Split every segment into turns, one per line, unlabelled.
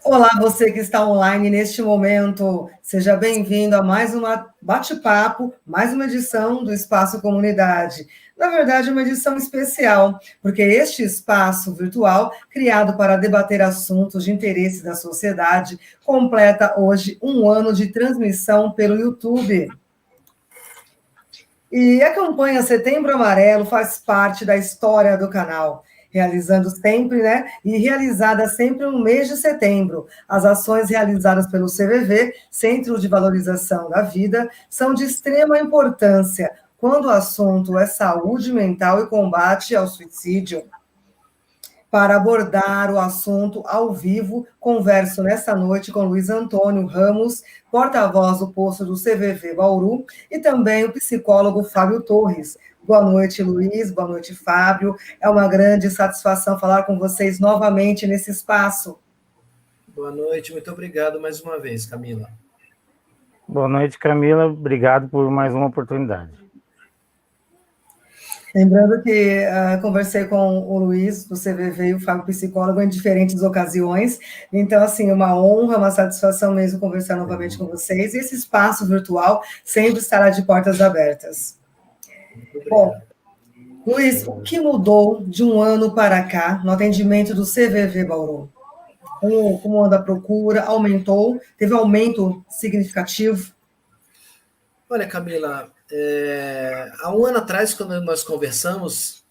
Olá, você que está online neste momento, seja bem-vindo a mais um bate-papo, mais uma edição do Espaço Comunidade. Na verdade, uma edição especial, porque este espaço virtual, criado para debater assuntos de interesse da sociedade, completa hoje um ano de transmissão pelo YouTube. E a campanha Setembro Amarelo faz parte da história do canal, realizando sempre, e realizada sempre no mês de setembro. As ações realizadas pelo CVV, Centro de Valorização da Vida, são de extrema importância quando o assunto é saúde mental e combate ao suicídio. Para abordar o assunto ao vivo, converso nesta noite com Luiz Antônio Ramos, porta-voz do posto do CVV Bauru, e também o psicólogo Fábio Torres. Boa noite, Luiz. Boa noite, Fábio. É uma grande satisfação falar com vocês novamente nesse espaço.
Boa noite, muito obrigado mais uma vez, Camila.
Boa noite, Camila. Obrigado por mais uma oportunidade.
Lembrando que conversei com o Luiz, do CVV, e o Fábio Psicólogo, em diferentes ocasiões. Então, assim, uma honra, uma satisfação mesmo conversar novamente com vocês. E esse espaço virtual sempre estará de portas abertas. Bom, Luiz, o que mudou de um ano para cá no atendimento do CVV Bauru? Como anda a procura? Aumentou? Teve aumento significativo?
Olha, Camila, há um ano atrás, quando nós conversamos,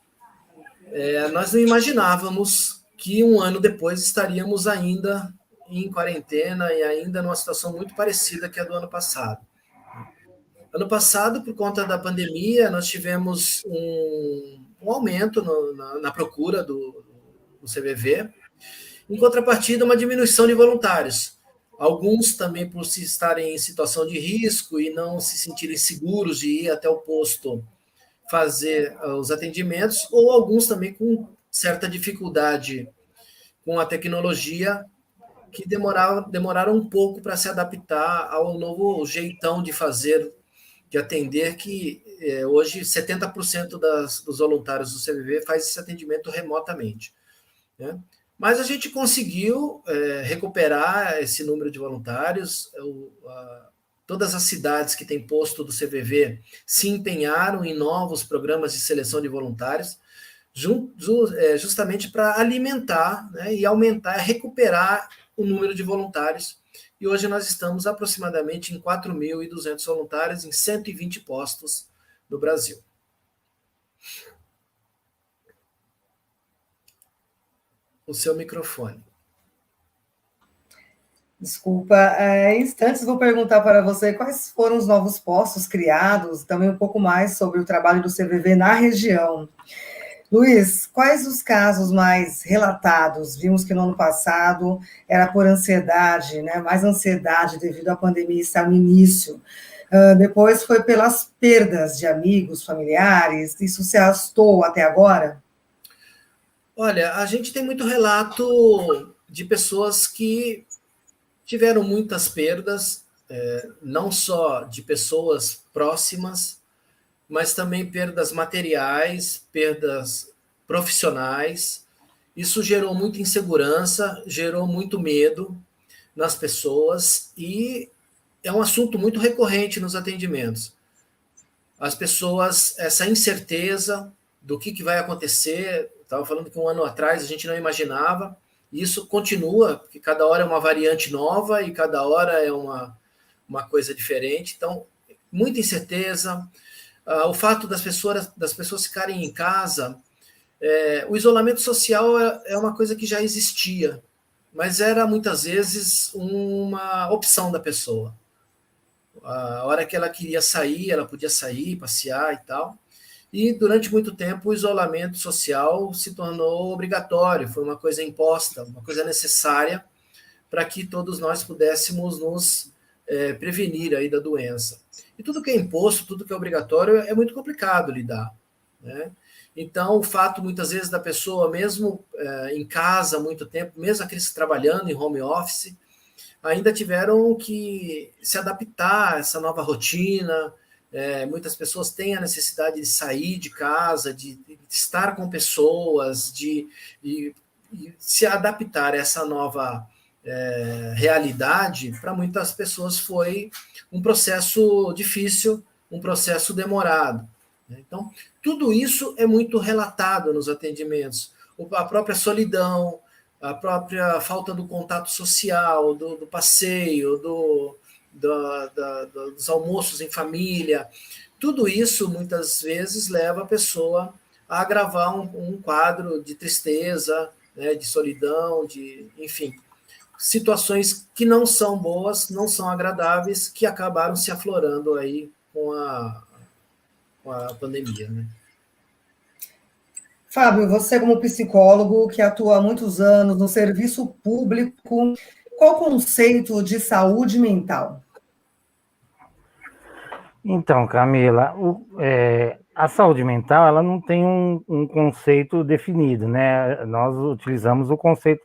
nós não imaginávamos que um ano depois estaríamos ainda em quarentena e ainda numa situação muito parecida que a do ano passado. Ano passado, por conta da pandemia, nós tivemos um aumento na procura do CVV, em contrapartida, uma diminuição de voluntários. Alguns também por se estarem em situação de risco e não se sentirem seguros de ir até o posto fazer os atendimentos, ou alguns também com certa dificuldade com a tecnologia, que demoraram um pouco para se adaptar ao novo jeitão de fazer, de atender, que hoje 70% dos voluntários do CVV faz esse atendimento remotamente, né? Mas a gente conseguiu recuperar esse número de voluntários. Todas as cidades que têm posto do CVV se empenharam em novos programas de seleção de voluntários, justamente para alimentar, né, e aumentar, recuperar o número de voluntários. E hoje nós estamos aproximadamente em 4.200 voluntários em 120 postos no Brasil. O seu microfone.
Desculpa, em instantes vou perguntar para você quais foram os novos postos criados, também um pouco mais sobre o trabalho do CVV na região. Luiz, quais os casos mais relatados? Vimos que no ano passado era por ansiedade, né? Mais ansiedade devido à pandemia estar no início. Depois foi pelas perdas de amigos, familiares. Isso se arrastou até agora?
Olha, a gente tem muito relato de pessoas que tiveram muitas perdas, não só de pessoas próximas, mas também perdas materiais, perdas profissionais. Isso gerou muita insegurança, gerou muito medo nas pessoas e é um assunto muito recorrente nos atendimentos. As pessoas, essa incerteza do que vai acontecer, estava falando que um ano atrás a gente não imaginava, e isso continua, porque cada hora é uma variante nova e cada hora é uma coisa diferente. Então, muita incerteza. O fato das pessoas ficarem em casa, o isolamento social é uma coisa que já existia, mas era muitas vezes uma opção da pessoa. A hora que ela queria sair, ela podia sair, passear e tal. E durante muito tempo o isolamento social se tornou obrigatório, foi uma coisa imposta, uma coisa necessária para que todos nós pudéssemos nos prevenir aí da doença. E tudo que é imposto, tudo que é obrigatório, é muito complicado lidar, né? Então, o fato, muitas vezes, da pessoa, mesmo em casa há muito tempo, mesmo aqueles trabalhando em home office, ainda tiveram que se adaptar a essa nova rotina. Muitas pessoas têm a necessidade de sair de casa, de estar com pessoas, de se adaptar a essa nova realidade, para muitas pessoas foi um processo difícil, um processo demorado. Então, tudo isso é muito relatado nos atendimentos. A própria solidão, a própria falta do contato social, do passeio, dos almoços em família, tudo isso muitas vezes leva a pessoa a agravar um quadro de tristeza, né, de solidão, enfim, situações que não são boas, não são agradáveis, que acabaram se aflorando aí com a pandemia, né?
Fábio, você como psicólogo que atua há muitos anos no serviço público, qual o conceito de saúde mental?
Então, Camila, a saúde mental ela não tem um conceito definido, né? Nós utilizamos o conceito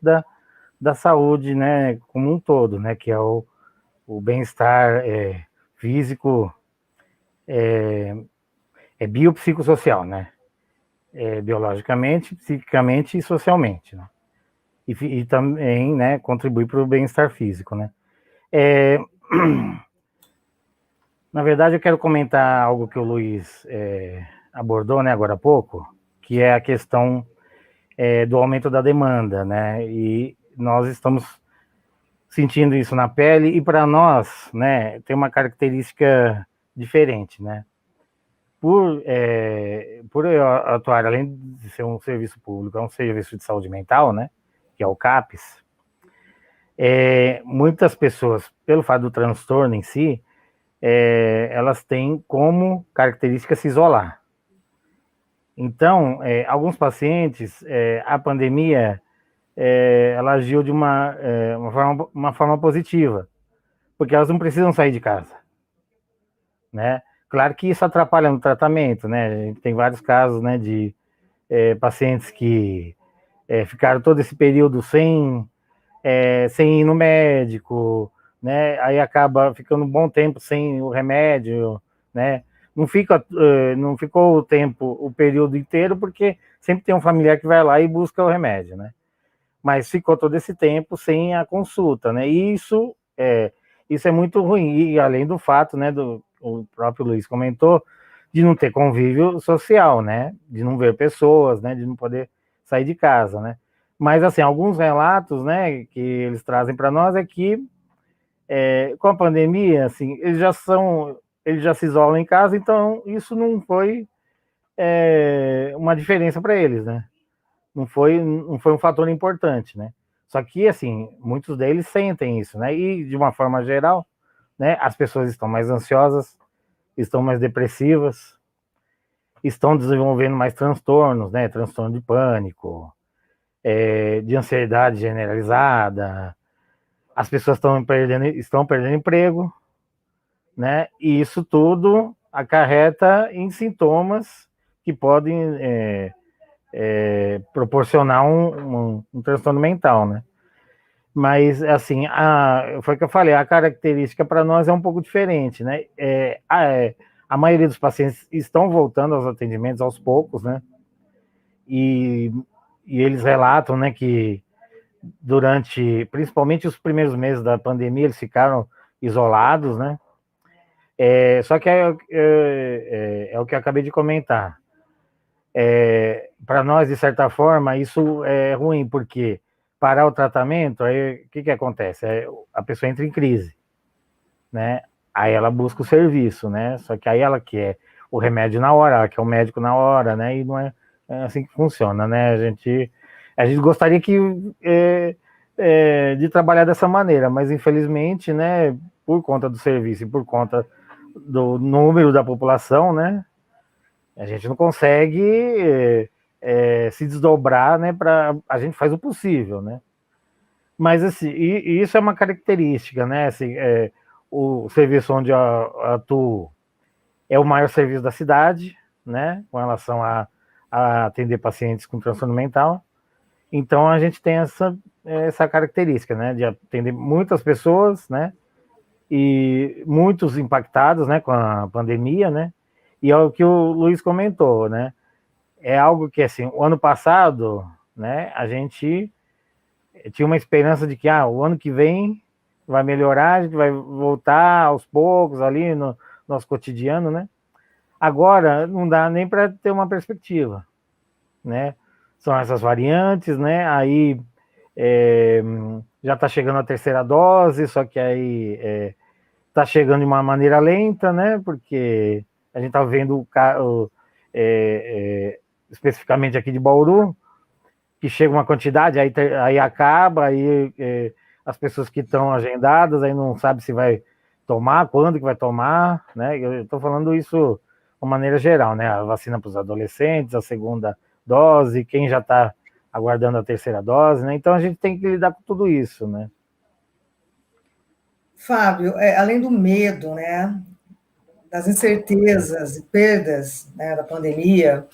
da saúde, né, como um todo, né, que é o bem-estar físico, biopsicossocial, né? Biologicamente, psiquicamente e socialmente, né? E também, né, contribui para o bem-estar físico, né? Na verdade, eu quero comentar algo que o Luiz abordou, né, agora há pouco, que é a questão do aumento da demanda, né? E nós estamos sentindo isso na pele, e para nós, né, tem uma característica diferente, né? Por eu atuar, além de ser um serviço público, é um serviço de saúde mental, né, que é o CAPS, muitas pessoas, pelo fato do transtorno em si, elas têm como característica se isolar. Então, alguns pacientes, a pandemia, ela agiu de uma forma positiva, porque elas não precisam sair de casa, né? Claro que isso atrapalha no tratamento, né? A gente tem vários casos, né, de pacientes que ficaram todo esse período sem ir no médico, né? Aí acaba ficando um bom tempo sem o remédio, né? Não ficou o período inteiro, porque sempre tem um familiar que vai lá e busca o remédio, né? Mas ficou todo esse tempo sem a consulta, né? E isso é muito ruim, e além do fato, né, o próprio Luiz comentou, de não ter convívio social, né? De não ver pessoas, né? De não poder sair de casa, né? Mas, assim, alguns relatos, né, que eles trazem para nós é que, com a pandemia, assim, eles já se isolam em casa, então isso não foi uma diferença para eles, né? Não foi um fator importante, né? Só que, assim, muitos deles sentem isso, né? E, de uma forma geral, né, as pessoas estão mais ansiosas, estão mais depressivas, estão desenvolvendo mais transtornos, né? Transtorno de pânico, de ansiedade generalizada, as pessoas estão perdendo emprego, né? E isso tudo acarreta em sintomas que podem proporcionar um transtorno mental, né? Mas, assim, foi o que eu falei, a característica para nós é um pouco diferente, né? A maioria dos pacientes estão voltando aos atendimentos aos poucos, né? E eles relatam, né, que principalmente os primeiros meses da pandemia, eles ficaram isolados, né? Só que é o que eu acabei de comentar. Para nós, de certa forma, isso é ruim, porque parar o tratamento, aí o que acontece? A pessoa entra em crise, né? Aí ela busca o serviço, né? Só que aí ela quer o remédio na hora, ela quer o médico na hora, né? E não é assim que funciona, né? A gente gostaria de trabalhar dessa maneira, mas infelizmente, né, por conta do serviço e por conta do número da população, né, a gente não consegue se desdobrar, né, a gente faz o possível, né, mas assim, e isso é uma característica, né, assim, o serviço onde eu atuo é o maior serviço da cidade, né, com relação a atender pacientes com transtorno mental. Então a gente tem essa característica, né, de atender muitas pessoas, né, e muitos impactados, né, com a pandemia, né, e é o que o Luiz comentou, né, é algo que, assim, o ano passado, né? A gente tinha uma esperança de que o ano que vem vai melhorar, a gente vai voltar aos poucos ali no nosso cotidiano, né? Agora não dá nem para ter uma perspectiva, né? São essas variantes, né? Aí já está chegando a terceira dose, só que aí está chegando de uma maneira lenta, né? Porque a gente está vendo especificamente aqui de Bauru, que chega uma quantidade, aí acaba, aí as pessoas que estão agendadas aí não sabem se vai tomar, quando que vai tomar, né? Eu estou falando isso de uma maneira geral, né? A vacina para os adolescentes, a segunda dose, quem já está aguardando a terceira dose, né? Então a gente tem que lidar com tudo isso, né?
Fábio, além do medo, né, das incertezas e perdas, né, da pandemia,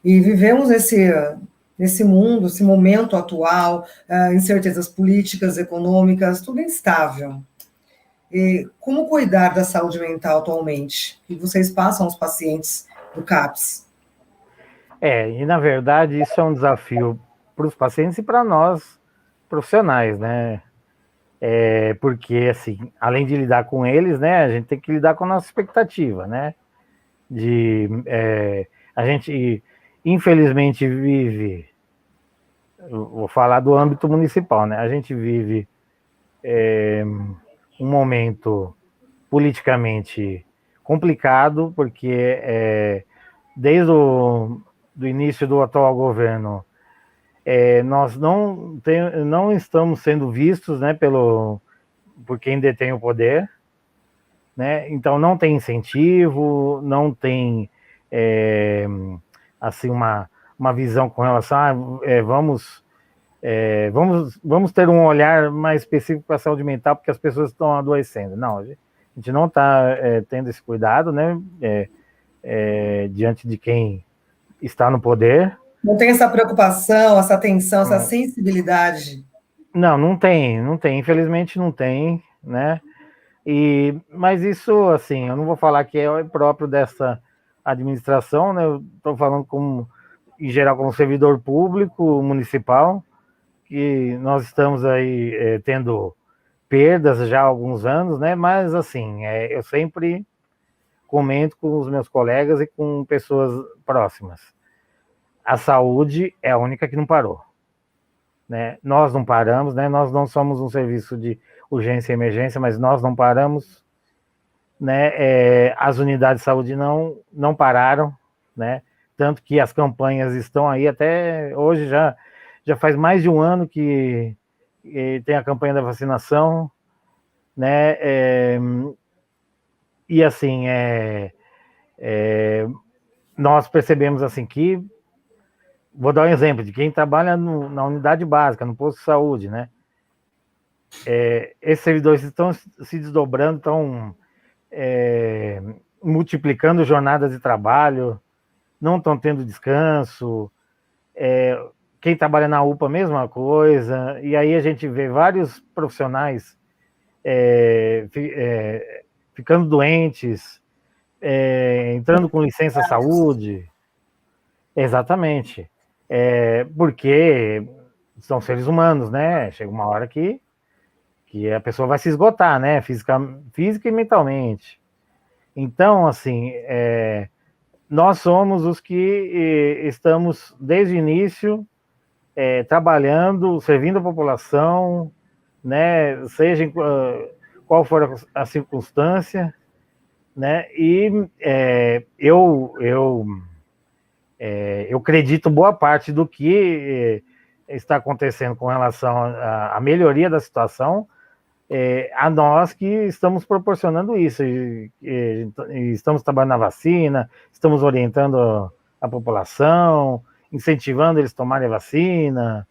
e vivemos nesse mundo, esse momento atual, incertezas políticas, econômicas, tudo instável. E como cuidar da saúde mental atualmente? Que vocês passam aos pacientes do CAPS?
E na verdade isso é um desafio para os pacientes e para nós profissionais, né? Porque, assim, além de lidar com eles, né, a gente tem que lidar com a nossa expectativa, né? A gente, infelizmente, vive, vou falar do âmbito municipal, né? A gente vive um momento politicamente complicado, porque desde o do início do atual governo, nós não estamos sendo vistos, né, por quem detém o poder, né? Então não tem incentivo, não tem assim uma visão com relação a vamos ter um olhar mais específico para a saúde mental porque as pessoas estão adoecendo. Não, a gente não está tendo esse cuidado, né? Diante de quem está no poder.
Não tem essa preocupação, essa atenção, essa sensibilidade?
Não tem, infelizmente não tem, né? Mas isso, assim, eu não vou falar que é próprio dessa administração, né? Eu estou falando em geral como servidor público municipal, que nós estamos aí tendo perdas já há alguns anos, né? Mas, assim, eu sempre comento com os meus colegas e com pessoas próximas. A saúde é a única que não parou, né? Nós não paramos, né? Nós não somos um serviço de urgência e emergência, mas nós não paramos, né? As unidades de saúde não pararam, né? Tanto que as campanhas estão aí até hoje, já faz mais de um ano que tem a campanha da vacinação, né? E assim, nós percebemos assim que, vou dar um exemplo de quem trabalha na unidade básica, no posto de saúde, né? Esses servidores estão se desdobrando, estão multiplicando jornadas de trabalho, não estão tendo descanso. Quem trabalha na UPA, mesma coisa. E aí a gente vê vários profissionais ficando doentes, entrando com licença saúde. Exatamente. Porque são seres humanos, né? Chega uma hora que a pessoa vai se esgotar, né? Física e mentalmente. Então, assim, nós somos os que estamos, desde o início, trabalhando, servindo a população, né? Seja em qual for a circunstância, né? E eu acredito boa parte do que está acontecendo com relação à melhoria da situação a nós que estamos proporcionando isso, e estamos trabalhando na vacina, estamos orientando a população, incentivando eles a tomarem a vacina,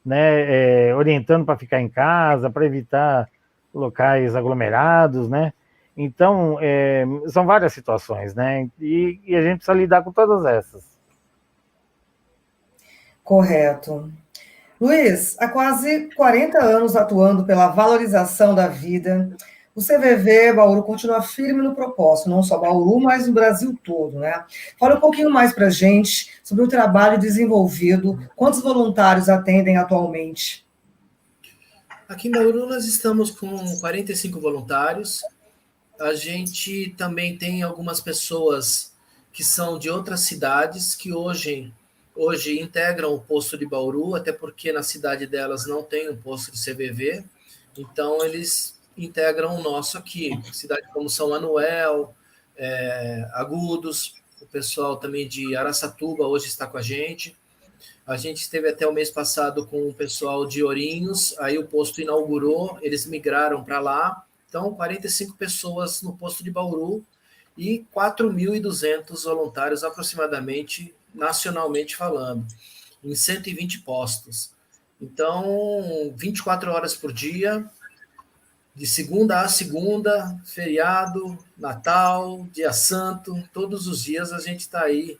né, orientando para ficar em casa, para evitar locais aglomerados, né? Então, são várias situações, né? E a gente precisa lidar com todas essas.
Correto. Luiz, há quase 40 anos atuando pela valorização da vida, O CVV Bauru continua firme no propósito, não só Bauru, mas no Brasil todo, né? Fala um pouquinho mais para a gente sobre o trabalho desenvolvido, quantos voluntários atendem atualmente?
Aqui em Bauru nós estamos com 45 voluntários. A gente também tem algumas pessoas que são de outras cidades que hoje integram o posto de Bauru, até porque na cidade delas não tem um posto de CVV, então eles integram o nosso aqui. Cidades como São Manuel, Agudos, o pessoal também de Araçatuba hoje está com a gente. A gente esteve até o mês passado com o pessoal de Ourinhos, aí o posto inaugurou, eles migraram para lá. Então, 45 pessoas no posto de Bauru e 4.200 voluntários aproximadamente, nacionalmente falando, em 120 postos. Então, 24 horas por dia, de segunda a segunda, feriado, Natal, Dia Santo, todos os dias a gente está aí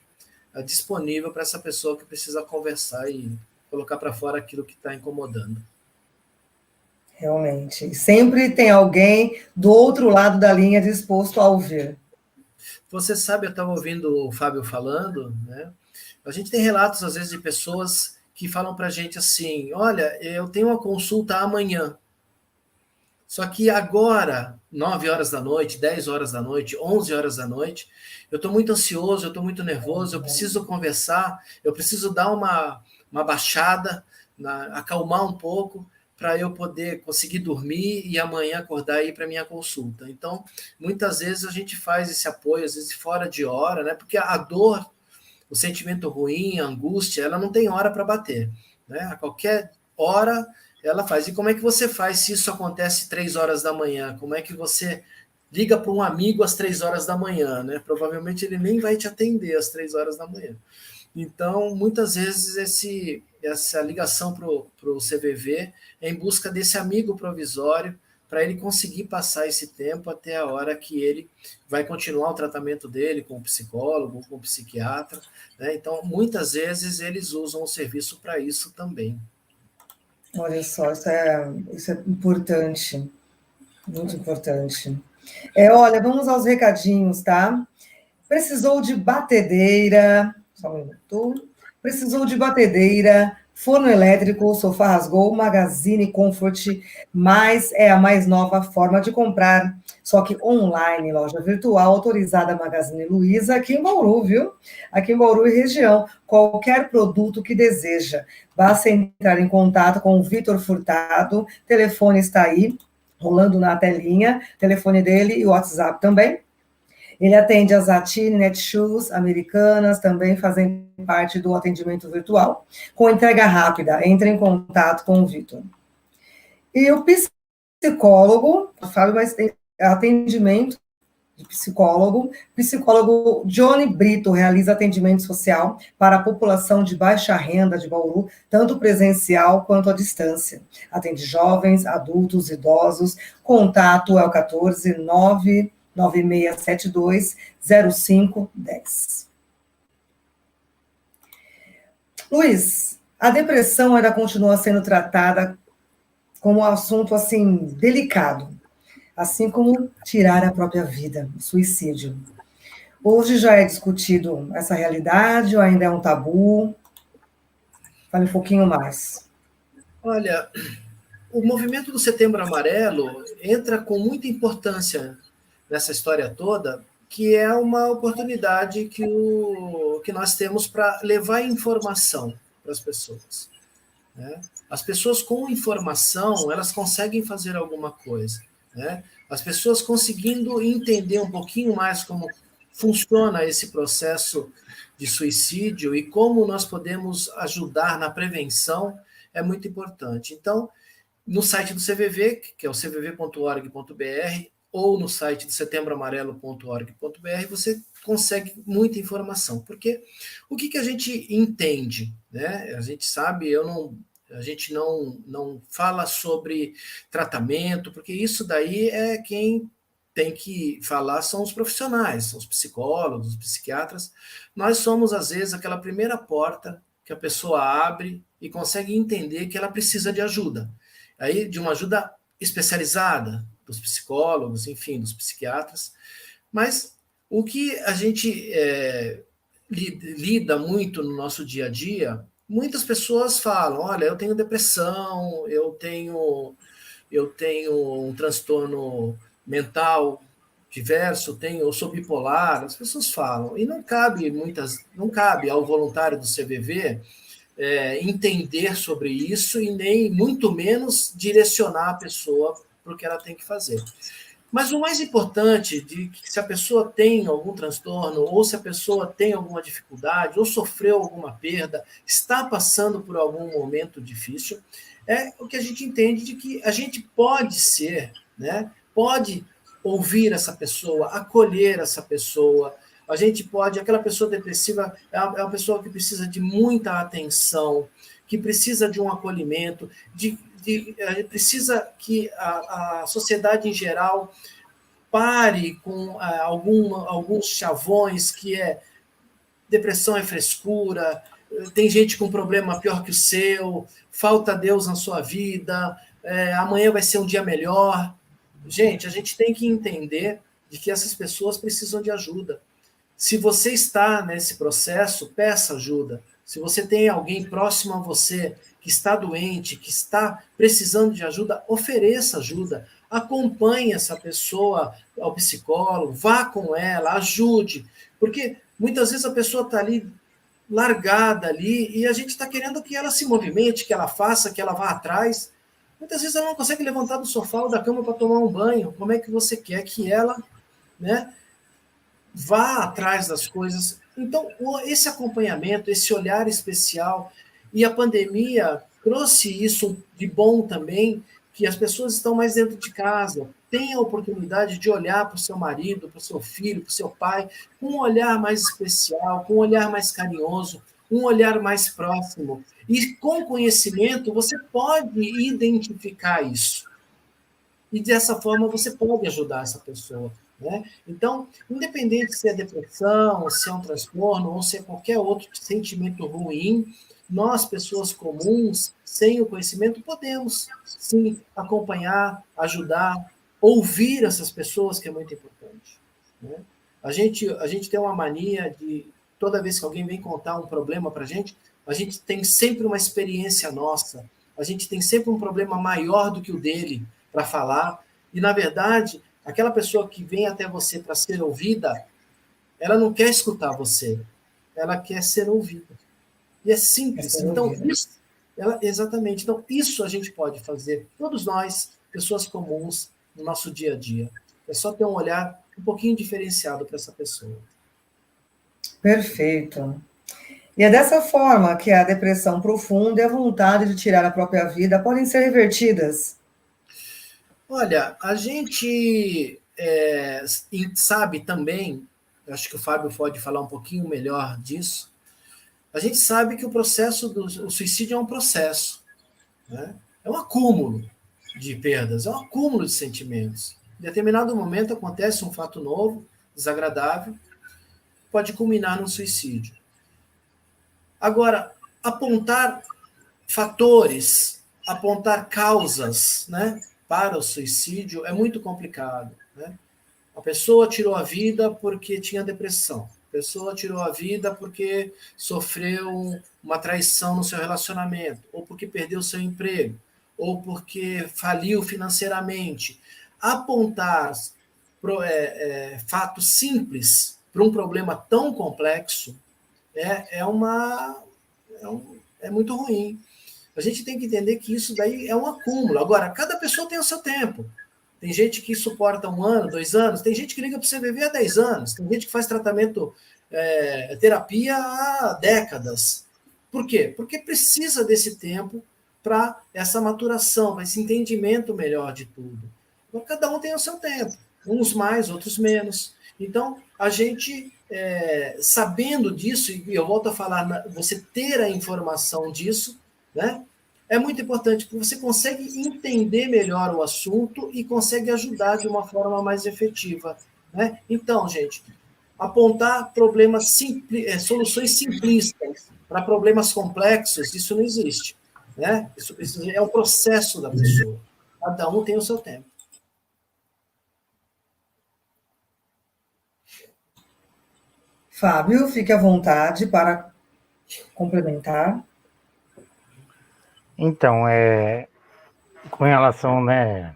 disponível para essa pessoa que precisa conversar e colocar para fora aquilo que está incomodando.
Realmente. E sempre tem alguém do outro lado da linha disposto a ouvir.
Você sabe, eu estava ouvindo o Fábio falando, né? A gente tem relatos, às vezes, de pessoas que falam para a gente assim, olha, eu tenho uma consulta amanhã, só que agora, 9 horas da noite, 10 horas da noite, 11 horas da noite, eu estou muito ansioso, eu estou muito nervoso, eu preciso conversar, eu preciso dar uma baixada, acalmar um pouco, para eu poder conseguir dormir e amanhã acordar e ir para a minha consulta. Então, muitas vezes a gente faz esse apoio, às vezes fora de hora, né? Porque a dor, o sentimento ruim, a angústia, ela não tem hora para bater, né? A qualquer hora ela faz. E como é que você faz se isso acontece 3 horas da manhã? Como é que você liga para um amigo às 3 horas da manhã, né? Provavelmente ele nem vai te atender às 3 horas da manhã. Então, muitas vezes, essa ligação para o CVV é em busca desse amigo provisório para ele conseguir passar esse tempo até a hora que ele vai continuar o tratamento dele com o psicólogo, com o psiquiatra, né? Então, muitas vezes, eles usam o serviço para isso também.
Olha só, isso é importante, muito importante. Olha, vamos aos recadinhos, tá? Precisou de batedeira, só um minuto. Precisou de batedeira, forno elétrico, sofá rasgou, Magazine Comfort, mas é a mais nova forma de comprar. Só que online, loja virtual autorizada Magazine Luiza, aqui em Bauru, viu? Aqui em Bauru e região, qualquer produto que deseja. Basta entrar em contato com o Vitor Furtado, telefone está aí, rolando na telinha, telefone dele e o WhatsApp também. Ele atende as Atine, Netshoes, Americanas, também fazem parte do atendimento virtual, com entrega rápida. Entre em contato com o Vitor. E o psicólogo, Fábio, mas tem atendimento de psicólogo Johnny Brito realiza atendimento social para a população de baixa renda de Bauru, tanto presencial quanto à distância. Atende jovens, adultos, idosos. Contato é o 14996720510. Luiz, a depressão ainda continua sendo tratada como um assunto assim delicado, assim como tirar a própria vida, suicídio. Hoje já é discutido essa realidade ou ainda é um tabu? Fale um pouquinho mais.
Olha, o movimento do Setembro Amarelo entra com muita importância nessa história toda, que é uma oportunidade que nós temos para levar informação para as pessoas, né? As pessoas com informação, elas conseguem fazer alguma coisa, né? As pessoas conseguindo entender um pouquinho mais como funciona esse processo de suicídio e como nós podemos ajudar na prevenção é muito importante. Então, no site do CVV, que é o cvv.org.br, ou no site do setembroamarelo.org.br, você consegue muita informação. Porque o que a gente entende, né? A gente sabe, a gente não fala sobre tratamento, porque isso daí é quem tem que falar são os profissionais, são os psicólogos, os psiquiatras. Nós somos, às vezes, aquela primeira porta que a pessoa abre e consegue entender que ela precisa de ajuda. Aí, de uma ajuda especializada, dos psicólogos, enfim, dos psiquiatras, mas o que a gente lida muito no nosso dia a dia, muitas pessoas falam, olha, eu tenho depressão, eu tenho um transtorno mental diverso, eu sou bipolar, as pessoas falam, e não cabe ao voluntário do CVV entender sobre isso e nem muito menos direcionar a pessoa para o que ela tem que fazer. Mas o mais importante de que se a pessoa tem algum transtorno, ou se a pessoa tem alguma dificuldade, ou sofreu alguma perda, está passando por algum momento difícil, é o que a gente entende de que a gente pode ser, né? Pode ouvir essa pessoa, acolher essa pessoa. A gente pode, aquela pessoa depressiva é uma pessoa que precisa de muita atenção, que precisa de um acolhimento, precisa que a sociedade em geral pare com alguns chavões que depressão é frescura, tem gente com problema pior que o seu, falta Deus na sua vida, amanhã vai ser um dia melhor. Gente, a gente tem que entender de que essas pessoas precisam de ajuda. Se você está nesse processo, peça ajuda. Se você tem alguém próximo a você que está doente, que está precisando de ajuda, ofereça ajuda. Acompanhe essa pessoa ao psicólogo, vá com ela, ajude. Porque muitas vezes a pessoa está ali largada ali e a gente está querendo que ela se movimente, que ela faça, que ela vá atrás. Muitas vezes ela não consegue levantar do sofá ou da cama para tomar um banho. Como é que você quer que ela, né, vá atrás das coisas? Então, esse acompanhamento, esse olhar especial, e a pandemia trouxe isso de bom também, que as pessoas estão mais dentro de casa, têm a oportunidade de olhar para o seu marido, para o seu filho, para o seu pai, com um olhar mais especial, com um olhar mais carinhoso, um olhar mais próximo. E com conhecimento, você pode identificar isso. E dessa forma, você pode ajudar essa pessoa. Né? Então, independente se é depressão, se é um transtorno, ou se é qualquer outro sentimento ruim, nós, pessoas comuns, sem o conhecimento, podemos, sim, acompanhar, ajudar, ouvir essas pessoas, que é muito importante. Né? A gente tem uma mania de, toda vez que alguém vem contar um problema para a gente tem sempre uma experiência nossa, a gente tem sempre um problema maior do que o dele para falar, e, na verdade, aquela pessoa que vem até você para ser ouvida, ela não quer escutar você, ela quer ser ouvida. E é simples. Então, exatamente. Então, isso a gente pode fazer, todos nós, pessoas comuns, no nosso dia a dia. É só ter um olhar um pouquinho diferenciado para essa pessoa.
Perfeito. E é dessa forma que a depressão profunda e a vontade de tirar a própria vida podem ser revertidas.
Olha, a gente sabe também, acho que o Fábio pode falar um pouquinho melhor disso, a gente sabe que o suicídio é um processo, né? É um acúmulo de perdas, é um acúmulo de sentimentos. Em determinado momento acontece um fato novo, desagradável, pode culminar num suicídio. Agora, apontar fatores, apontar causas, né, para o suicídio é muito complicado. Né? A pessoa tirou a vida porque tinha depressão. A pessoa tirou a vida porque sofreu uma traição no seu relacionamento, ou porque perdeu seu emprego, ou porque faliu financeiramente. Apontar fatos simples para um problema tão complexo é muito ruim. A gente tem que entender que isso daí é um acúmulo. Agora, cada pessoa tem o seu tempo. Tem gente que suporta 1 ano, 2 anos, tem gente que liga para o CVV há 10 anos, tem gente que faz tratamento, terapia há décadas. Por quê? Porque precisa desse tempo para essa maturação, para esse entendimento melhor de tudo. Então, cada um tem o seu tempo, uns mais, outros menos. Então, a gente, sabendo disso, e eu volto a falar, você ter a informação disso, né? É muito importante, porque você consegue entender melhor o assunto e consegue ajudar de uma forma mais efetiva. Né? Então, gente, apontar soluções simplistas para problemas complexos, isso não existe. Né? Isso é o processo da pessoa. Cada um tem o seu tempo.
Fábio, fique à vontade para complementar.
Então, com relação, né,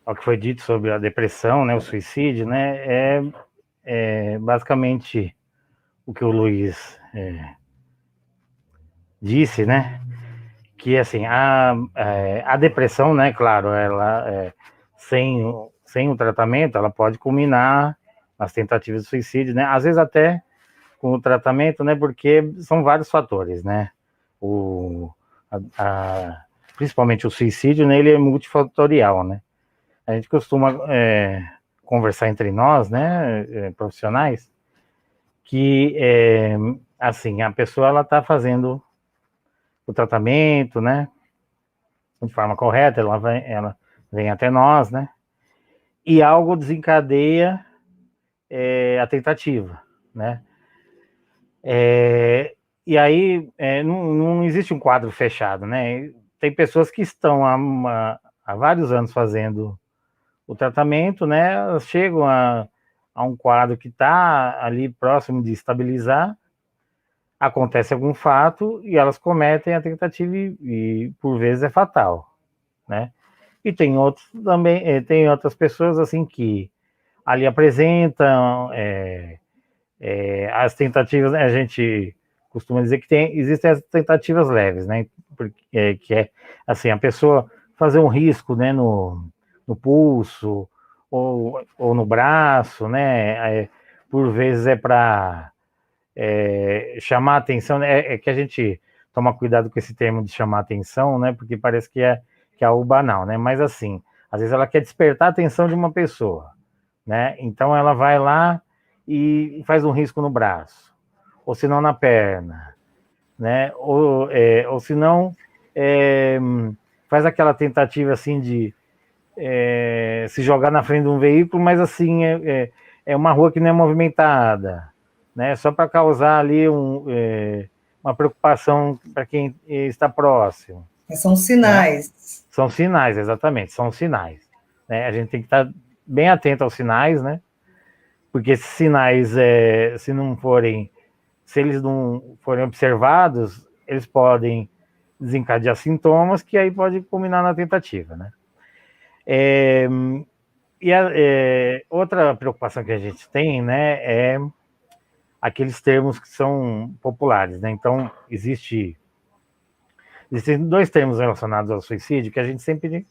ao que foi dito sobre a depressão, né, o suicídio, né, basicamente o que o Luiz disse, né, que assim a depressão, né, claro, ela sem o tratamento, ela pode culminar nas tentativas de suicídio, né, às vezes até com o tratamento, né, porque são vários fatores, né, o, principalmente o suicídio, né, ele é multifatorial, né, a gente costuma conversar entre nós, né, profissionais, que assim, a pessoa ela está fazendo o tratamento, né, de forma correta, ela vem até nós, né, e algo desencadeia a tentativa, né. E aí não existe um quadro fechado, né. Tem pessoas que estão há vários anos fazendo o tratamento, né, elas chegam a um quadro que está ali próximo de estabilizar, acontece algum fato e elas cometem a tentativa e por vezes é fatal, né? E tem outros também, tem outras pessoas assim que ali apresentam as tentativas, né, a gente costuma dizer que existem as tentativas leves, né? Porque, que é assim, a pessoa fazer um risco, né, no pulso ou no braço, né? Por vezes é para chamar atenção, né? É que a gente toma cuidado com esse termo de chamar atenção, né? Porque parece que é algo banal, né? Mas assim, às vezes ela quer despertar a atenção de uma pessoa, né? Então ela vai lá e faz um risco no braço, ou se não na perna, né? Ou se não faz aquela tentativa assim de se jogar na frente de um veículo, mas assim é uma rua que não é movimentada, né? Só para causar ali uma preocupação para quem está próximo.
São sinais.
Né? São sinais, exatamente, são sinais. Né? A gente tem que estar bem atento aos sinais, né? Porque esses sinais, se eles não forem observados, eles podem desencadear sintomas que aí pode culminar na tentativa, né? Outra preocupação que a gente tem, né, é aqueles termos que são populares, né? Então, existem dois termos relacionados ao suicídio que a gente sempre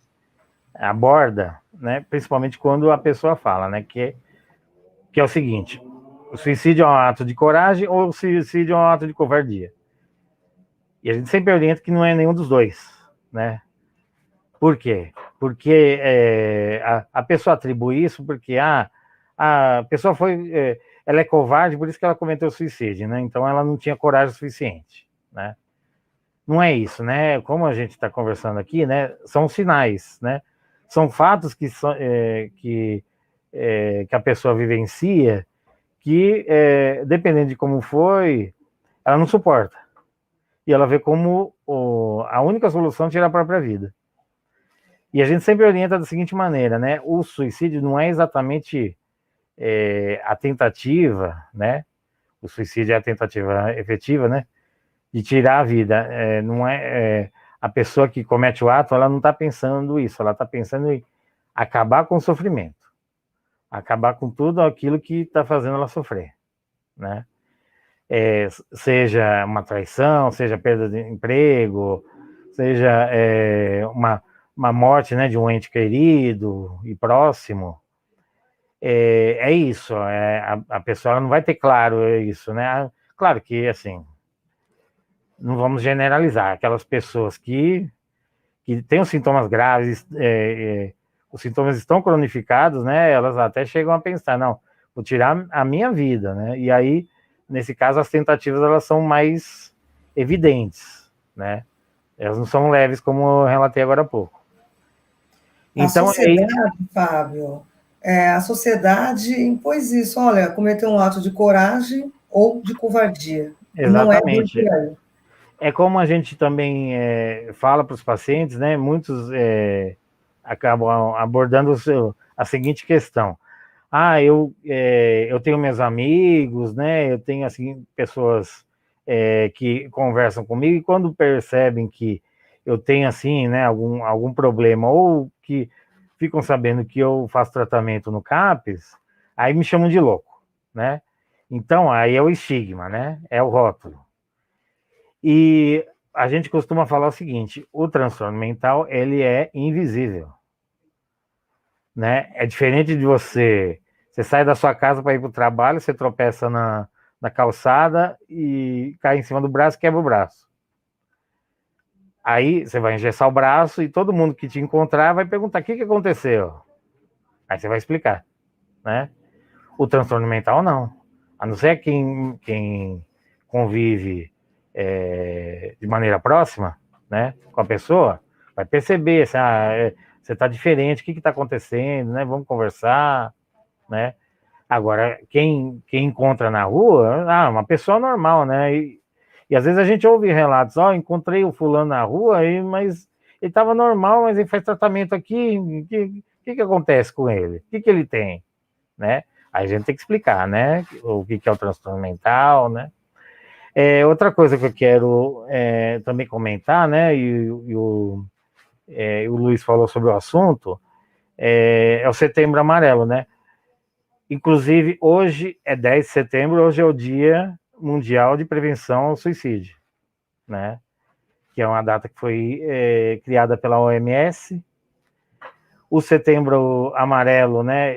aborda, né? Principalmente quando a pessoa fala, né? Que é o seguinte: o suicídio é um ato de coragem ou o suicídio é um ato de covardia. E a gente sempre orienta que não é nenhum dos dois, né? Por quê? Porque a pessoa atribui isso porque a pessoa ela é covarde, por isso que ela cometeu suicídio, né? Então ela não tinha coragem suficiente, né? Não é isso, né? Como a gente está conversando aqui, né? São sinais, né? São fatos que a pessoa vivencia que, dependendo de como foi, ela não suporta. E ela vê como a única solução é tirar a própria vida. E a gente sempre orienta da seguinte maneira, né? O suicídio não é exatamente a tentativa, né? O suicídio é a tentativa efetiva, né? De tirar a vida. Não é a pessoa que comete o ato, ela não está pensando isso, ela está pensando em acabar com o sofrimento, acabar com tudo aquilo que está fazendo ela sofrer, né? Seja uma traição, seja perda de emprego, seja uma morte, né, de um ente querido e próximo. É isso, a pessoa ela não vai ter claro isso, né? Claro que, assim, não vamos generalizar, aquelas pessoas que têm os sintomas graves, os sintomas estão cronificados, né? Elas até chegam a pensar, não, vou tirar a minha vida, né? E aí, nesse caso, as tentativas elas são mais evidentes, né? Elas não são leves, como eu relatei agora há pouco.
Então, a sociedade, Fábio, a sociedade impôs isso, olha, cometeu um ato de coragem ou de covardia.
Exatamente.
Não é
É como a gente também fala para os pacientes, né? Muitos acabam abordando a seguinte questão: eu tenho meus amigos, né? Eu tenho, assim, pessoas que conversam comigo e quando percebem que eu tenho, assim, né, algum problema ou que ficam sabendo que eu faço tratamento no CAPES, aí me chamam de louco, né? Então, aí é o estigma, né? É o rótulo. E a gente costuma falar o seguinte, o transtorno mental, ele é invisível, né? É diferente de você sai da sua casa para ir para o trabalho, você tropeça na calçada e cai em cima do braço e quebra o braço. Aí você vai engessar o braço e todo mundo que te encontrar vai perguntar o que aconteceu. Aí você vai explicar, né? O transtorno mental não. A não ser quem convive de maneira próxima, né, com a pessoa, vai perceber se você está diferente, o que está acontecendo, né? Vamos conversar, né? Agora, quem encontra na rua, uma pessoa normal, né? E às vezes a gente ouve relatos, encontrei o fulano na rua, mas ele estava normal, mas ele faz tratamento aqui, o que acontece com ele? O que ele tem, né? Aí a gente tem que explicar, né? O que é o transtorno mental, né? Outra coisa que eu quero também comentar, né? E o Luiz falou sobre o assunto, é o Setembro Amarelo, né? Inclusive, hoje é 10 de setembro, hoje é o Dia Mundial de Prevenção ao Suicídio, né? Que é uma data que foi criada pela OMS. O Setembro Amarelo, né?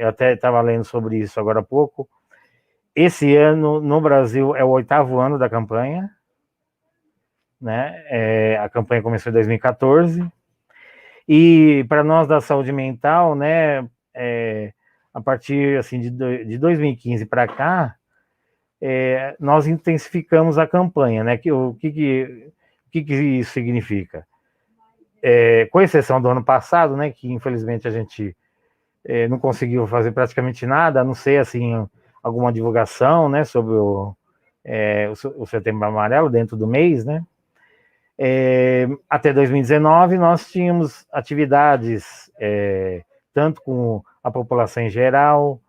Eu até estava lendo sobre isso agora há pouco. Esse ano, no Brasil, é o 8º ano da campanha, né? A campanha começou em 2014. E para nós da saúde mental, né? A partir assim, de 2015 para cá, nós intensificamos a campanha, né? O que isso significa? Com exceção do ano passado, né? Que infelizmente a gente não conseguiu fazer praticamente nada, a não ser assim, alguma divulgação, né? Sobre o Setembro Amarelo dentro do mês, né? Até 2019 nós tínhamos atividades tanto com a população em geral,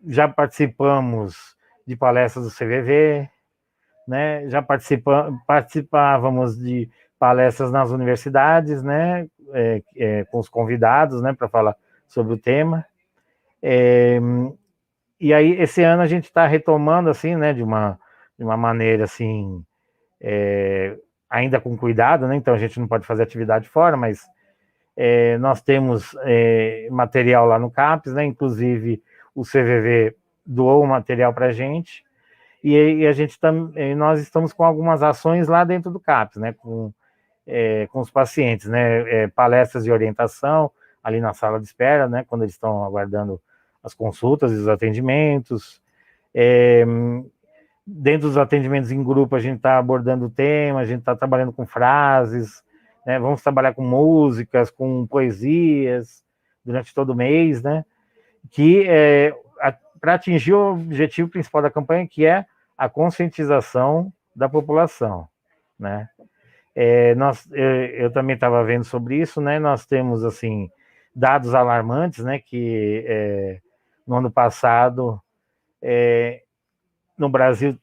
já participamos de palestras do CVV, né? Já participávamos de palestras nas universidades, né? Com os convidados, né? Para falar sobre o tema. E aí esse ano a gente está retomando assim, né? De uma maneira assim, ainda com cuidado, né? Então a gente não pode fazer atividade fora, mas nós temos material lá no CAPES, né? Inclusive o CVV doou o material para a gente, e nós estamos com algumas ações lá dentro do CAPES, né? Com os pacientes, né? Palestras de orientação ali na sala de espera, né? Quando eles estão aguardando as consultas e os atendimentos. Dentro dos atendimentos em grupo, a gente está abordando o tema, a gente está trabalhando com frases, né? Vamos trabalhar com músicas, com poesias durante todo o mês, né? Que para atingir o objetivo principal da campanha, que é a conscientização da população, né? Eu também estava vendo sobre isso, né? Nós temos assim dados alarmantes, né? Que no ano passado no Brasil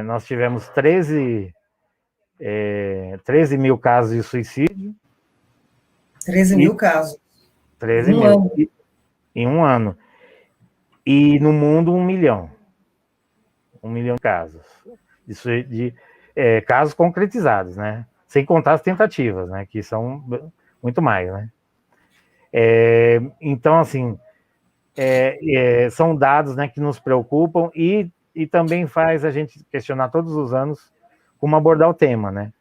nós tivemos 13 mil casos de suicídio.
13 mil casos.
13 mil.
Ano.
Em um ano. E no mundo, 1 milhão. 1 milhão de casos. De casos concretizados, né? Sem contar as tentativas, né? Que são muito mais, né? Então, assim, são dados, né, que nos preocupam e também faz a gente questionar todos os anos como abordar o tema, né?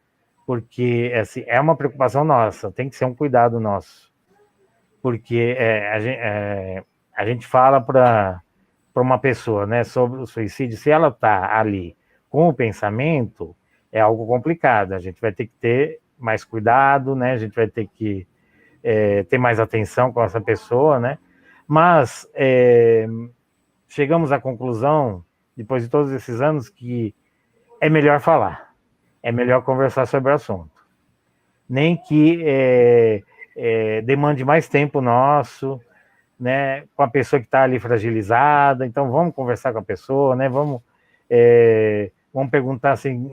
Porque assim, é uma preocupação nossa, tem que ser um cuidado nosso. Porque a gente fala para uma pessoa, né, sobre o suicídio, se ela está ali com o pensamento, é algo complicado, a gente vai ter que ter mais cuidado, né, a gente vai ter que ter mais atenção com essa pessoa, né, mas chegamos à conclusão, depois de todos esses anos, que é melhor falar, é melhor conversar sobre o assunto, nem que demande mais tempo nosso, né, com a pessoa que está ali fragilizada. Então, vamos conversar com a pessoa, né, vamos perguntar assim,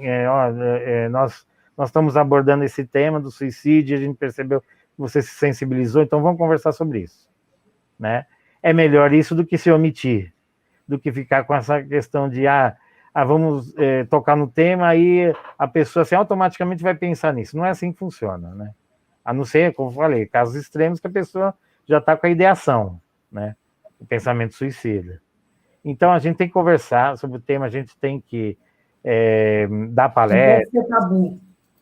nós estamos abordando esse tema do suicídio, a gente percebeu que você se sensibilizou, então vamos conversar sobre isso, né? É melhor isso do que se omitir, do que ficar com essa questão de, vamos tocar no tema, aí a pessoa assim, automaticamente vai pensar nisso. Não é assim que funciona, né? A não ser, como eu falei, casos extremos que a pessoa já está com a ideação, né? O pensamento suicida. Então, a gente tem que conversar sobre o tema, a gente tem que dar palestra.
Não pode ser tabu,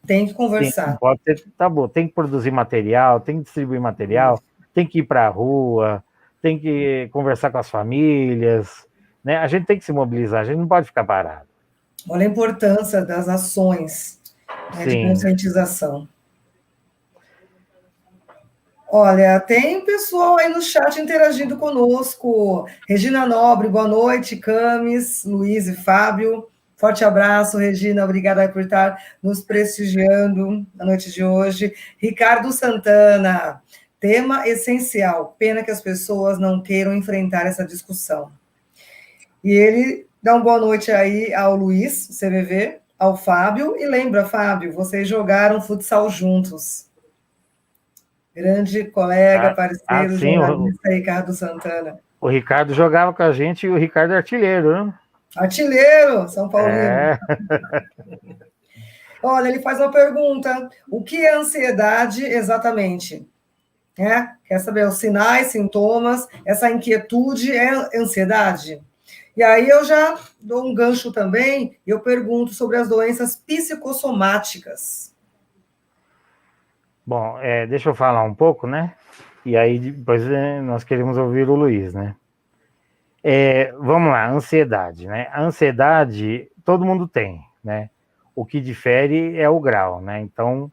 tem que conversar.
Não pode ser tabu, tem que produzir material, tem que distribuir material, tem que ir para a rua, tem que conversar com as famílias, né? A gente tem que se mobilizar, a gente não pode ficar parado.
Olha a importância das ações, né, de conscientização. Olha, tem pessoal aí no chat interagindo conosco. Regina Nobre, boa noite. Camis, Luiz e Fábio. Forte abraço, Regina. Obrigada por estar nos prestigiando na noite de hoje. Ricardo Santana, tema essencial. Pena que as pessoas não queiram enfrentar essa discussão. E ele dá uma boa noite aí ao Luiz, CVV, ao Fábio. E lembra, Fábio, vocês jogaram futsal juntos. Grande colega, parceiro,
sim,
jornalista Ricardo Santana.
O Ricardo jogava com a gente e o Ricardo é artilheiro, né?
Artilheiro, São Paulino. Olha, ele faz uma pergunta. O que é ansiedade exatamente? Quer saber os sinais, sintomas? Essa inquietude é ansiedade? E aí eu já dou um gancho também e eu pergunto sobre as doenças psicossomáticas.
Bom, deixa eu falar um pouco, né? E aí depois nós queremos ouvir o Luiz, né? Vamos lá, ansiedade, né? A ansiedade todo mundo tem, né? O que difere é o grau, né? Então,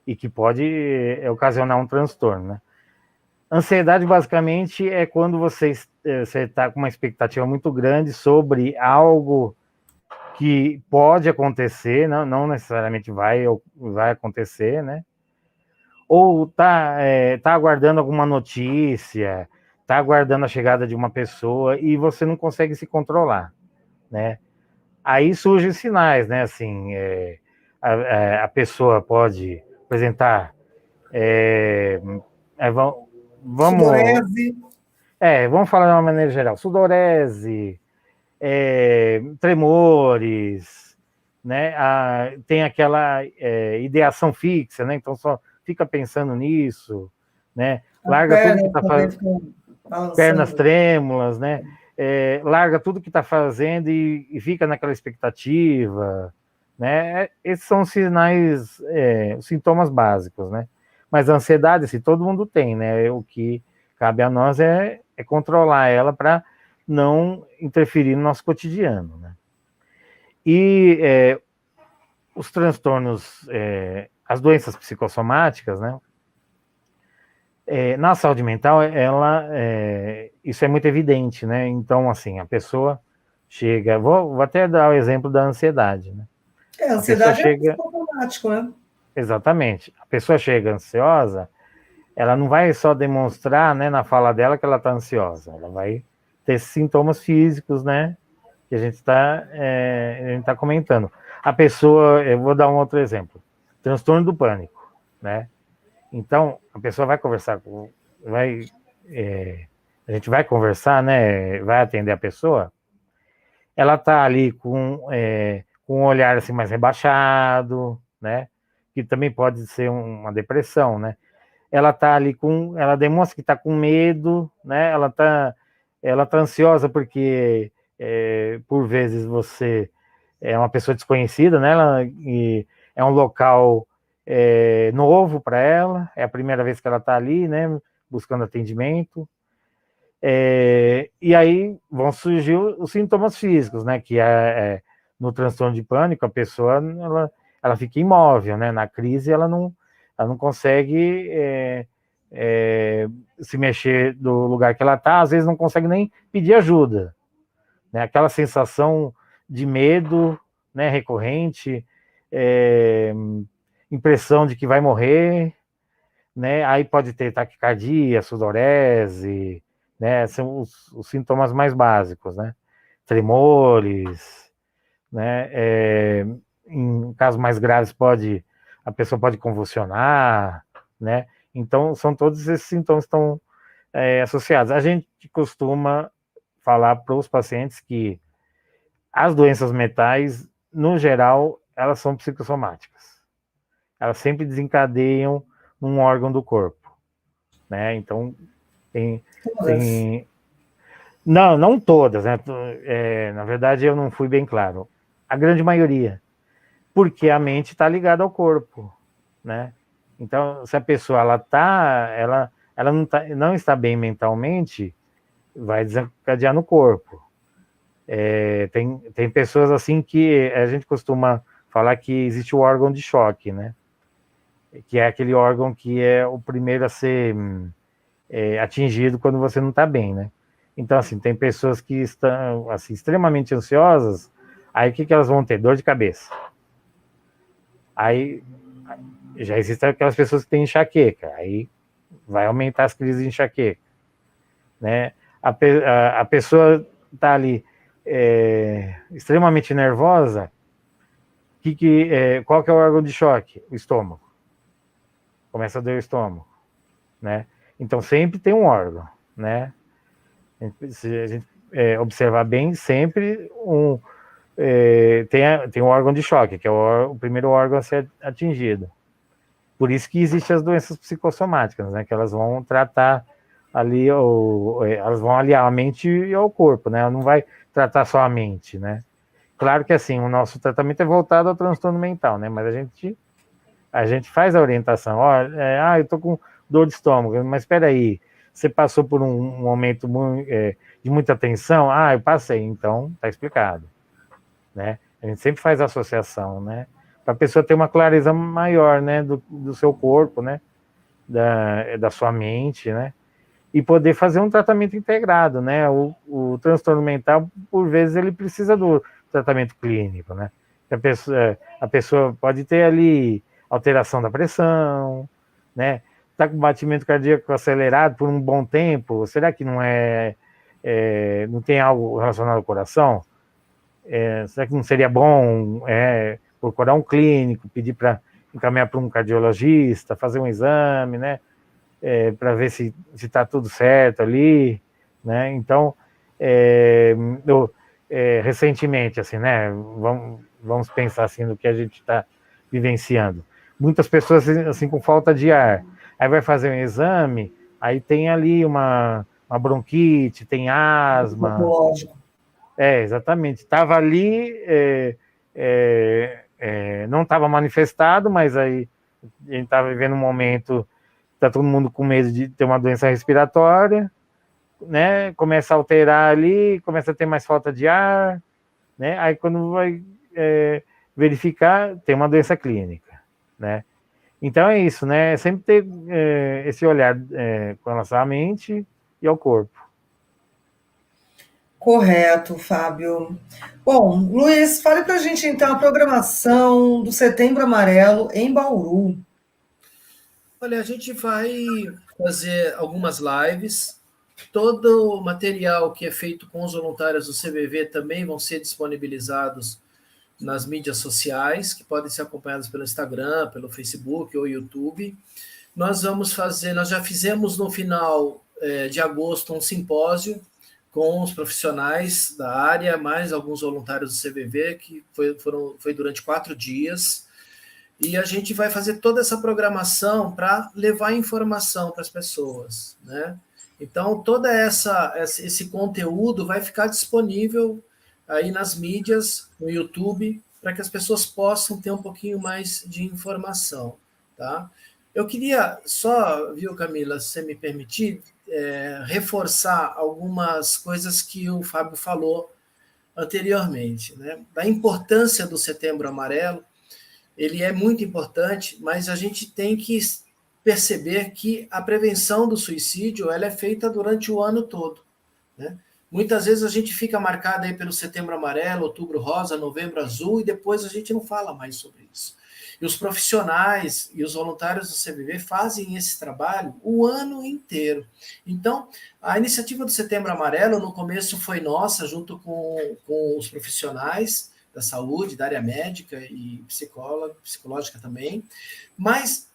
e que pode ocasionar um transtorno, né? Ansiedade, basicamente, é quando você está com uma expectativa muito grande sobre algo que pode acontecer, não necessariamente vai acontecer, né? Ou tá aguardando alguma notícia, tá aguardando a chegada de uma pessoa e você não consegue se controlar, né? Aí surgem sinais, né? Assim, a pessoa pode apresentar
sudorese.
Vamos falar de uma maneira geral. Sudorese, tremores, né? Tem aquela ideação fixa, né? Então só fica pensando nisso, né? Larga tudo que está fazendo, pernas trêmulas, né? Larga tudo que está fazendo e fica naquela expectativa, né? Esses são os sinais, os sintomas básicos, né? Mas a ansiedade, assim, todo mundo tem, né? O que cabe a nós é controlar ela para não interferir no nosso cotidiano, né? E os transtornos, as doenças psicossomáticas, né? Na saúde mental, isso é muito evidente, né? Então, assim, a pessoa chega... Vou até dar o exemplo da ansiedade, né?
A ansiedade é psicossomático, né?
Exatamente. A pessoa chega ansiosa, ela não vai só demonstrar, né, na fala dela que ela está ansiosa, ela vai ter sintomas físicos, né, que a gente está comentando. A pessoa, eu vou dar um outro exemplo, transtorno do pânico, né? Então, a pessoa vai conversar, a gente vai conversar, né, vai atender a pessoa, ela está ali com um olhar assim mais rebaixado, né, que também pode ser uma depressão, né? Ela tá ali ela demonstra que está com medo, né? Ela tá ansiosa porque por vezes você é uma pessoa desconhecida, né? E é um local novo para ela, é a primeira vez que ela está ali, né? Buscando atendimento. E aí vão surgir os sintomas físicos, né? Que no transtorno de pânico a pessoa ela fica imóvel, né? Na crise ela não consegue se mexer do lugar que ela está, às vezes não consegue nem pedir ajuda, né? Aquela sensação de medo, né, recorrente, impressão de que vai morrer, né? Aí pode ter taquicardia, sudorese, né? São os sintomas mais básicos, né? Tremores, né? Em casos mais graves a pessoa pode convulsionar, né? Então são todos esses sintomas que estão associados. A gente costuma falar para os pacientes que as doenças mentais, no geral, elas são psicossomáticas. Elas sempre desencadeiam num órgão do corpo, né? Então
Todas.
não todas, né? Na verdade, eu não fui bem claro. A grande maioria, porque a mente está ligada ao corpo, né? Então, se a pessoa ela não está bem mentalmente, vai desencadear no corpo. Tem pessoas assim que a gente costuma falar que existe o órgão de choque, né? Que é aquele órgão que é o primeiro a ser atingido quando você não está bem, né? Então, assim, tem pessoas que estão assim, extremamente ansiosas, aí o que elas vão ter? Dor de cabeça. Aí já existem aquelas pessoas que têm enxaqueca, aí vai aumentar as crises de enxaqueca, né? A pessoa está ali extremamente nervosa, qual que é o órgão de choque? O estômago. Começa a doer o estômago, né? Então sempre tem um órgão, né? Se a gente observar bem, sempre tem um órgão de choque, que é o primeiro órgão a ser atingido. Por isso que existem as doenças psicossomáticas, né? Que elas vão tratar ali, elas vão aliar a mente e ao corpo, né? Ela não vai tratar só a mente, né? Claro que assim, o nosso tratamento é voltado ao transtorno mental, né? Mas a gente faz a orientação. Eu tô com dor de estômago, mas espera aí, você passou por um momento de muita tensão? Eu passei, então tá explicado, né? A gente sempre faz a associação, né? Para a pessoa ter uma clareza maior, né, do seu corpo, né, da sua mente, né, e poder fazer um tratamento integrado, né? O transtorno mental, por vezes, ele precisa do tratamento clínico, né? A pessoa pode ter ali alteração da pressão, né? Tá com batimento cardíaco acelerado por um bom tempo, será que não tem algo relacionado ao coração? Será que não seria bom procurar um clínico, pedir para encaminhar para um cardiologista, fazer um exame, né? Para ver se está tudo certo ali, né? Então, recentemente, assim, né? Vamos pensar assim no que a gente está vivenciando. Muitas pessoas assim com falta de ar, aí vai fazer um exame, aí tem ali uma bronquite, tem asma.
Lógico.
Exatamente. Estava ali, não estava manifestado, mas aí a gente estava vivendo um momento, está todo mundo com medo de ter uma doença respiratória, né? Começa a alterar ali, começa a ter mais falta de ar, né? Aí quando vai verificar, tem uma doença clínica, né? Então é isso, né? Sempre ter esse olhar com relação à mente e ao corpo.
Correto, Fábio. Bom, Luiz, fale para a gente então a programação do Setembro Amarelo em Bauru.
Olha, a gente vai fazer algumas lives. Todo o material que é feito com os voluntários do CVV também vão ser disponibilizados nas mídias sociais, que podem ser acompanhadas pelo Instagram, pelo Facebook ou YouTube. Nós já fizemos no final de agosto um simpósio com os profissionais da área, mais alguns voluntários do CVV, que foi durante 4 dias. E a gente vai fazer toda essa programação para levar informação para as pessoas, né? Então, todo esse conteúdo vai ficar disponível aí nas mídias, no YouTube, para que as pessoas possam ter um pouquinho mais de informação, tá? Eu queria só, viu, Camila, se você me permitir, reforçar algumas coisas que o Fábio falou anteriormente, né? Da importância do Setembro Amarelo. Ele é muito importante, mas a gente tem que perceber que a prevenção do suicídio ela é feita durante o ano todo, né? Muitas vezes a gente fica marcado aí pelo Setembro Amarelo, Outubro Rosa, Novembro Azul, e depois a gente não fala mais sobre isso. E os profissionais e os voluntários do CVV fazem esse trabalho o ano inteiro. Então, a iniciativa do Setembro Amarelo, no começo, foi nossa, junto com os profissionais da saúde, da área médica e psicológica também, mas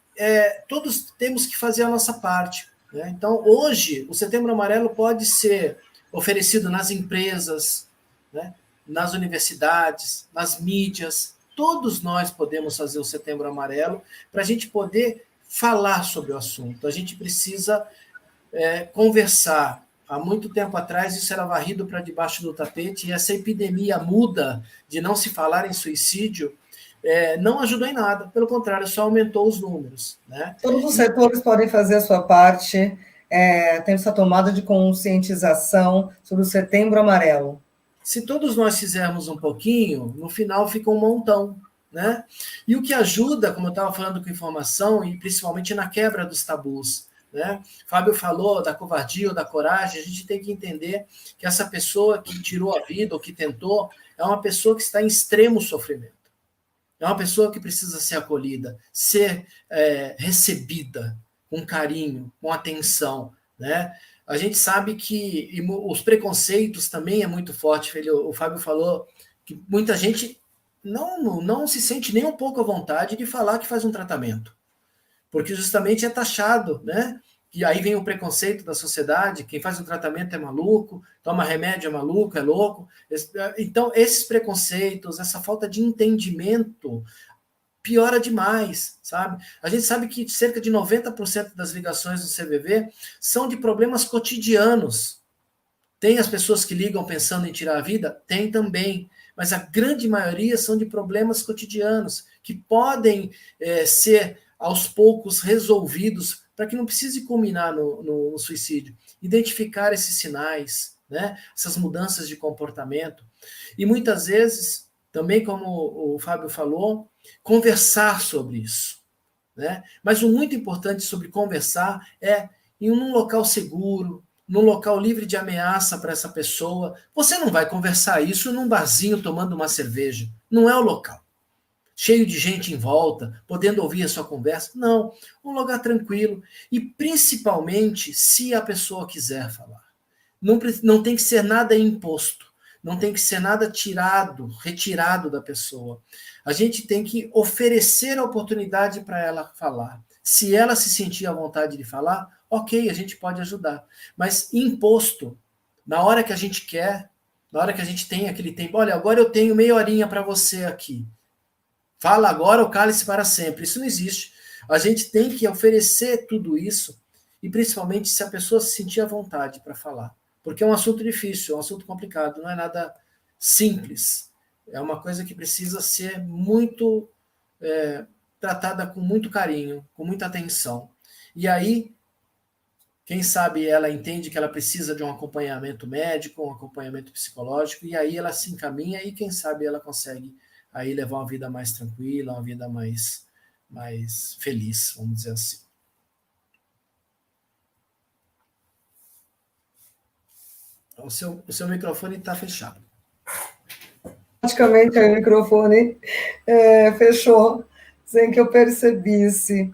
todos temos que fazer a nossa parte, né? Então, hoje, o Setembro Amarelo pode ser oferecido nas empresas, né? Nas universidades, nas mídias. Todos nós podemos fazer o Setembro Amarelo para a gente poder falar sobre o assunto. A gente precisa conversar. Há muito tempo atrás, isso era varrido para debaixo do tapete, e essa epidemia muda de não se falar em suicídio não ajudou em nada, pelo contrário, só aumentou os números, né?
Todos os setores podem fazer a sua parte, tem essa tomada de conscientização sobre o Setembro Amarelo.
Se todos nós fizermos um pouquinho, no final fica um montão, né? E o que ajuda, como eu estava falando com informação, e principalmente na quebra dos tabus, né? Fábio falou da covardia ou da coragem. A gente tem que entender que essa pessoa que tirou a vida ou que tentou é uma pessoa que está em extremo sofrimento. É uma pessoa que precisa ser acolhida, ser recebida com carinho, com atenção, né? A gente sabe que os preconceitos também é muito forte. O Fábio falou que muita gente não se sente nem um pouco à vontade de falar que faz um tratamento, porque justamente é taxado, né? E aí vem o preconceito da sociedade, quem faz um tratamento é maluco, toma remédio é maluco, é louco. Então, esses preconceitos, essa falta de entendimento piora demais, sabe? A gente sabe que cerca de 90% das ligações do CVV são de problemas cotidianos. Tem as pessoas que ligam pensando em tirar a vida? Tem também, mas a grande maioria são de problemas cotidianos, que podem ser, aos poucos, resolvidos para que não precise culminar no suicídio. Identificar esses sinais, né? Essas mudanças de comportamento. E muitas vezes, também como o Fábio falou, conversar sobre isso, né? Mas o muito importante sobre conversar é em um local seguro, num local livre de ameaça para essa pessoa. Você não vai conversar isso num barzinho tomando uma cerveja. Não é o local. Cheio de gente em volta, podendo ouvir a sua conversa. Não, um lugar tranquilo. E principalmente se a pessoa quiser falar. Não tem que ser nada imposto. Não tem que ser nada retirado da pessoa. A gente tem que oferecer a oportunidade para ela falar. Se ela se sentir à vontade de falar, ok, a gente pode ajudar. Mas imposto, na hora que a gente quer, na hora que a gente tem aquele tempo, olha, agora eu tenho meia horinha para você aqui. Fala agora ou cale-se para sempre. Isso não existe. A gente tem que oferecer tudo isso, e principalmente se a pessoa se sentir à vontade para falar. Porque é um assunto difícil, é um assunto complicado, não é nada simples. É uma coisa que precisa ser muito tratada com muito carinho, com muita atenção. E aí, quem sabe ela entende que ela precisa de um acompanhamento médico, um acompanhamento psicológico, e aí ela se encaminha e quem sabe ela consegue aí levar uma vida mais tranquila, uma vida mais feliz, vamos dizer assim. O seu microfone está fechado.
Praticamente o microfone fechou, sem que eu percebisse.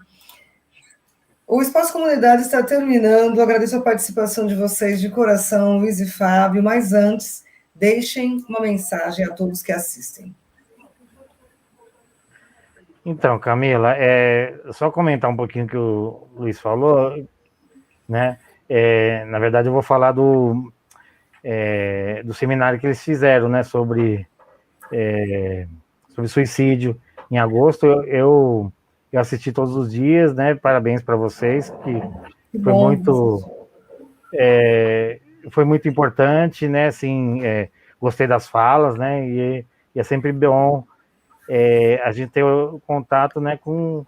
O Espaço Comunidade está terminando. Agradeço a participação de vocês de coração, Luiz e Fábio, mas antes, deixem uma mensagem a todos que assistem.
Então, Camila, só comentar um pouquinho o que o Luiz falou, né? Na verdade, eu vou falar do seminário que eles fizeram, né, sobre suicídio. Em agosto, eu assisti todos os dias, né? Parabéns para vocês, que foi muito importante, né? Assim, gostei das falas, né? E é sempre bom a gente ter o contato, né, com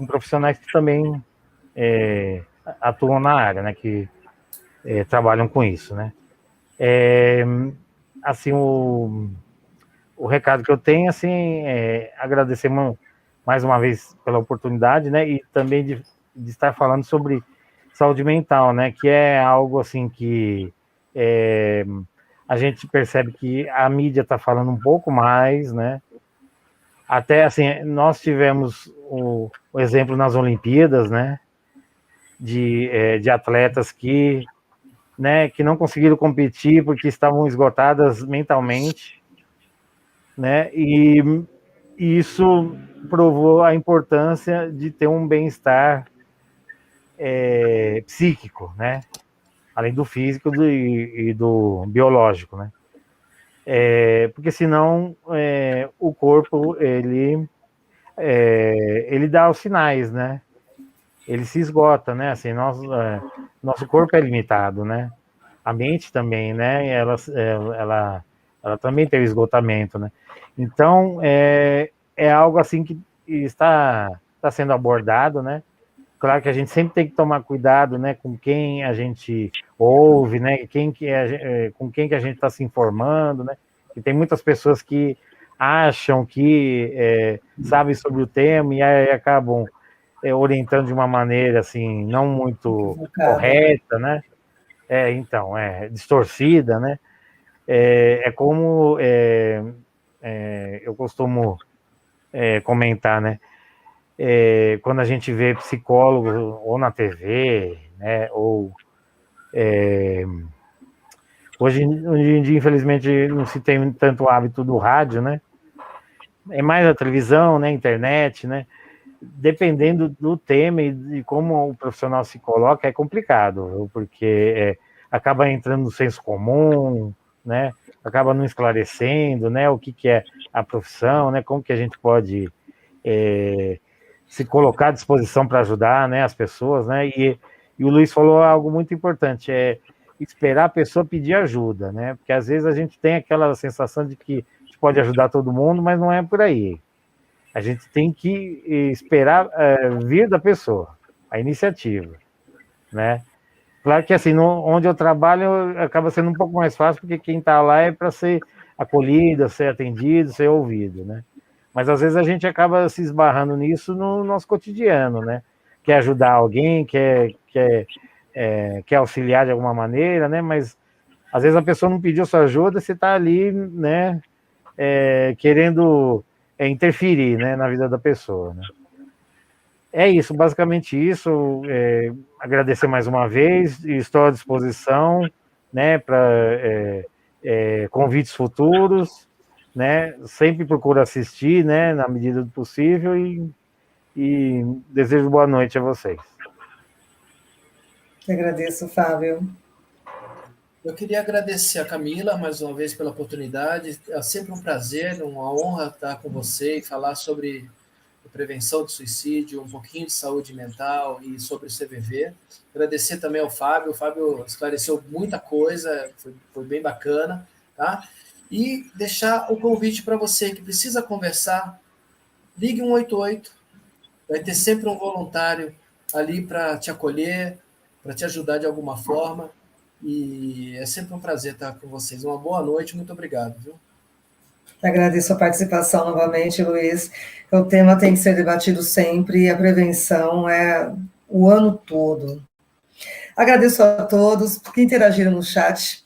profissionais que também atuam na área, né? Que trabalham com isso, né? Assim, o recado que eu tenho, assim, agradecer mais uma vez pela oportunidade, né, e também de estar falando sobre saúde mental, né, que é algo, assim, que a gente percebe que a mídia está falando um pouco mais, né, Até, assim, nós tivemos o exemplo nas Olimpíadas, né, de atletas que, né, que não conseguiram competir porque estavam esgotadas mentalmente, né, e isso provou a importância de ter um bem-estar psíquico, né, além do físico e do biológico, né, porque senão o corpo, ele dá os sinais, né, ele se esgota, né, assim, nosso corpo é limitado, né, a mente também, né, ela também tem o esgotamento, né, então é algo assim que está sendo abordado, né, claro que a gente sempre tem que tomar cuidado, né, com quem a gente ouve, né, com quem que a gente está se informando, né, e tem muitas pessoas que acham que sabem sobre o tema e aí acabam orientando de uma maneira assim não muito
Equivocada.
correta, né? Então, distorcida, né? É como eu costumo comentar, né? Quando a gente vê psicólogo ou na TV, né? Ou hoje em dia, infelizmente, não se tem tanto hábito do rádio, né? É mais a televisão, né? Internet, né? Dependendo do tema e de como o profissional se coloca, é complicado, viu? Porque acaba entrando no senso comum, né? Acaba não esclarecendo, né? O que é a profissão, né? Como que a gente pode se colocar à disposição para ajudar, né? As pessoas, né? E o Luiz falou algo muito importante, esperar a pessoa pedir ajuda, né? Porque às vezes a gente tem aquela sensação de que a gente pode ajudar todo mundo, mas não é por aí. A gente tem que esperar vir da pessoa, a iniciativa, né? Claro que assim, onde eu trabalho acaba sendo um pouco mais fácil, porque quem está lá é para ser acolhido, ser atendido, ser ouvido, né? Mas às vezes a gente acaba se esbarrando nisso no nosso cotidiano, né? Quer ajudar alguém, quer auxiliar de alguma maneira, né? Mas às vezes a pessoa não pediu sua ajuda, você está ali, né? Querendo interferir, né, na vida da pessoa, né? É isso, basicamente isso. Agradecer mais uma vez e estou à disposição, né, para convites futuros, né? Sempre procuro assistir, né, na medida do possível e desejo boa noite a vocês.
Eu agradeço, Fábio.
Eu queria agradecer a Camila mais uma vez pela oportunidade. É sempre um prazer, uma honra estar com você e falar sobre prevenção de suicídio, um pouquinho de saúde mental e sobre o CVV. Agradecer também ao Fábio. O Fábio esclareceu muita coisa, foi bem bacana, tá? E deixar o convite para você que precisa conversar, ligue 188. Vai ter sempre um voluntário ali para te acolher, para te ajudar de alguma forma. E é sempre um prazer estar com vocês. Uma boa noite, muito obrigado, viu?
Agradeço a participação novamente, Luiz. O tema tem que ser debatido sempre e a prevenção é o ano todo. Agradeço a todos que interagiram no chat.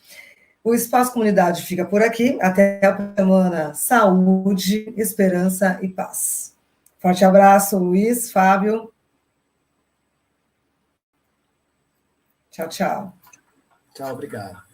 O Espaço Comunidade fica por aqui. Até a semana. Saúde, esperança e paz. Forte abraço, Luiz, Fábio. Tchau, tchau.
Tchau, obrigado.